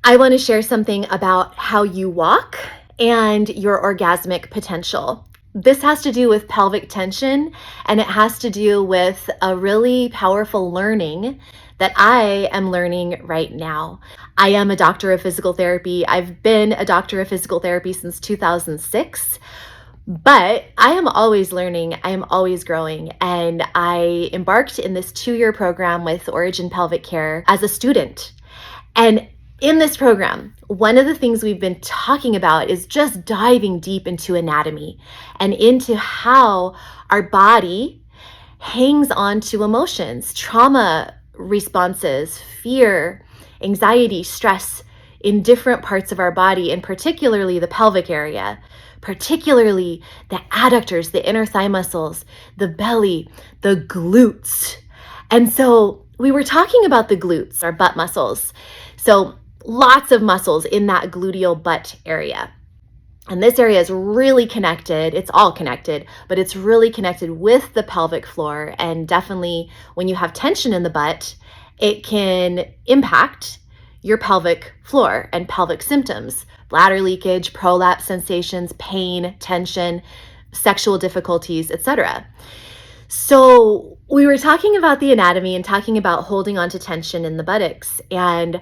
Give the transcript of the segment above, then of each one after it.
I want to share something about how you walk and your orgasmic potential. This has to do with pelvic tension, and it has to do with a really powerful learning that I am learning right now. I am a doctor of physical therapy. I've been a doctor of physical therapy since 2006. But I am always learning, I am always growing, and I embarked in this 2-year program with Origin Pelvic Care as a student. And in this program, one of the things we've been talking about is just diving deep into anatomy and into how our body hangs on to emotions, trauma responses, fear, anxiety, stress in different parts of our body, and particularly the pelvic area, particularly the adductors, the inner thigh muscles, the belly, the glutes. And so we were talking about the glutes, our butt muscles. So lots of muscles in that gluteal butt area. And this area is really connected. It's all connected, but it's really connected with the pelvic floor. And definitely when you have tension in the butt, it can impact your pelvic floor and pelvic symptoms, bladder leakage, prolapse sensations, pain, tension, sexual difficulties, etc. So we were talking about the anatomy and talking about holding on to tension in the buttocks, and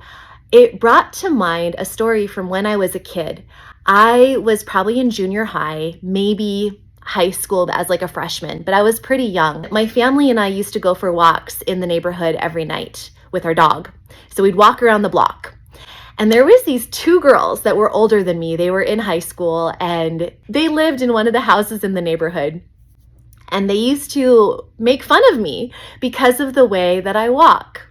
it brought to mind a story from when I was a kid. I was probably in junior high, maybe high school as like a freshman, but I was pretty young. My family and I used to go for walks in the neighborhood every night with our dog. So we'd walk around the block. And there was these 2 girls that were older than me. They were in high school and they lived in one of the houses in the neighborhood. And they used to make fun of me because of the way that I walk.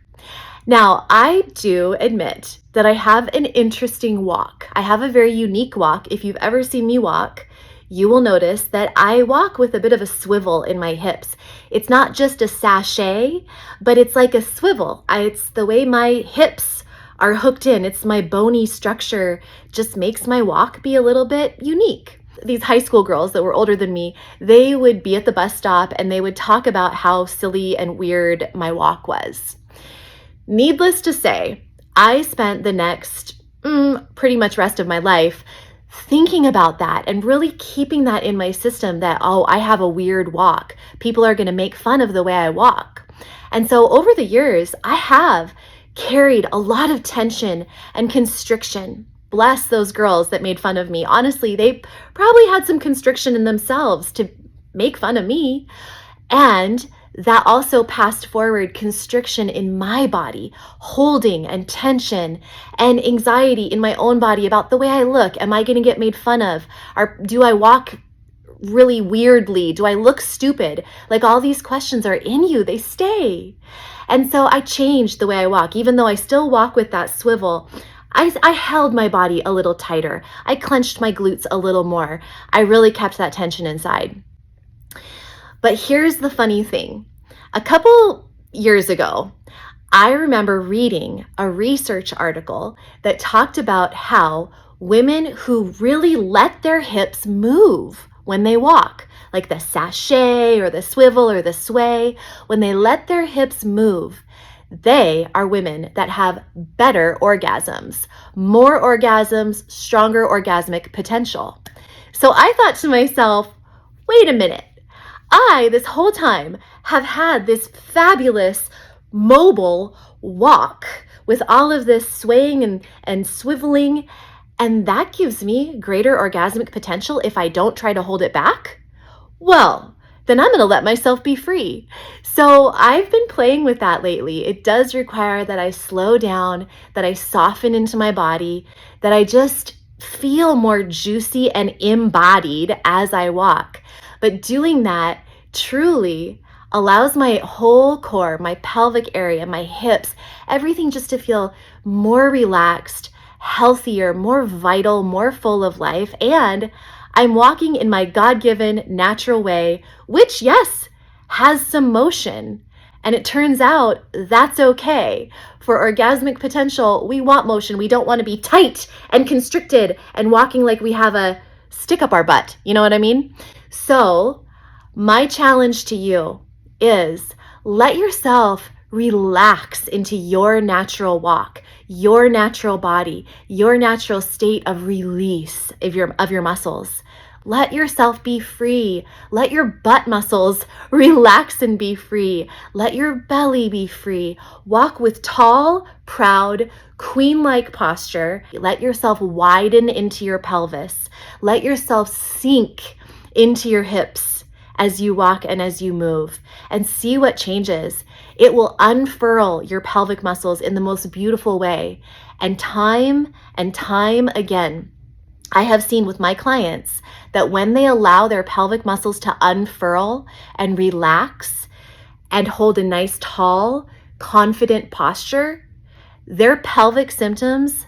Now, I do admit that I have an interesting walk. I have a very unique walk. If you've ever seen me walk, you will notice that I walk with a bit of a swivel in my hips. It's not just a sachet, but it's like a swivel. It's the way my hips are hooked in. It's my bony structure just makes my walk be a little bit unique. These high school girls that were older than me, they would be at the bus stop and they would talk about how silly and weird my walk was. Needless to say, I spent the next pretty much rest of my life thinking about that and really keeping that in my system that, oh, I have a weird walk. People are going to make fun of the way I walk. And so over the years, I have carried a lot of tension and constriction. Bless those girls that made fun of me. Honestly, they probably had some constriction in themselves to make fun of me. And that also passed forward constriction in my body, holding and tension and anxiety in my own body about the way I look. Am I going to get made fun of? Or do I walk really weirdly? Do I look stupid? Like all these questions are in you, they stay. And so I changed the way I walk. Even though I still walk with that swivel, I held my body a little tighter. I clenched my glutes a little more. I really kept that tension inside. But here's the funny thing. A couple years ago, I remember reading a research article that talked about how women who really let their hips move when they walk, like the sachet or the swivel or the sway, when they let their hips move, they are women that have better orgasms, more orgasms, stronger orgasmic potential. So I thought to myself, wait a minute. This whole time, have had this fabulous mobile walk with all of this swaying and swiveling, and that gives me greater orgasmic potential if I don't try to hold it back? Well, then I'm going to let myself be free. So I've been playing with that lately. It does require that I slow down, that I soften into my body, that I just feel more juicy and embodied as I walk. But doing that truly allows my whole core, my pelvic area, my hips, everything just to feel more relaxed, healthier, more vital, more full of life. And I'm walking in my God-given natural way, which, yes, has some motion. And it turns out that's okay. For orgasmic potential, we want motion. We don't want to be tight and constricted and walking like we have a stick up our butt. You know what I mean? So my challenge to you is let yourself relax into your natural walk. your natural body, your natural state of release of your muscles. Let yourself be free. Let your butt muscles relax and be free. Let your belly be free. Walk with tall, proud, queen-like posture. Let yourself widen into your pelvis. Let yourself sink into your hips as you walk and as you move, and see what changes. It will unfurl your pelvic muscles in the most beautiful way. And time again, I have seen with my clients that when they allow their pelvic muscles to unfurl and relax and hold a nice, tall, confident posture, their pelvic symptoms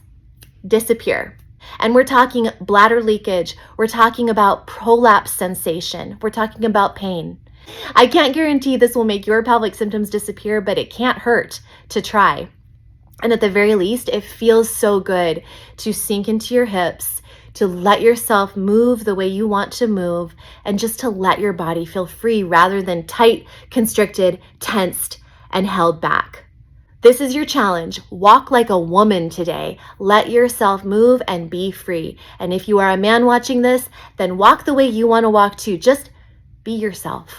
disappear. And we're talking bladder leakage. We're talking about prolapse sensation. We're talking about pain. I can't guarantee this will make your pelvic symptoms disappear, but it can't hurt to try. And at the very least, it feels so good to sink into your hips, to let yourself move the way you want to move, and just to let your body feel free rather than tight, constricted, tensed, and held back. This is your challenge. Walk like a woman today. Let yourself move and be free. And if you are a man watching this, then walk the way you want to walk too. Just be yourself.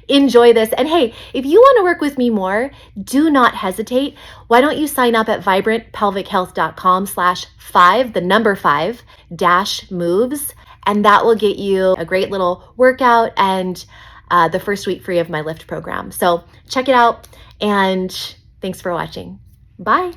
Enjoy this. And hey, if you want to work with me more, do not hesitate. Why don't you sign up at vibrantpelvichealth.com/5, the number 5 dash moves. And that will get you a great little workout and the first week free of my lift program. So check it out, and thanks for watching. Bye.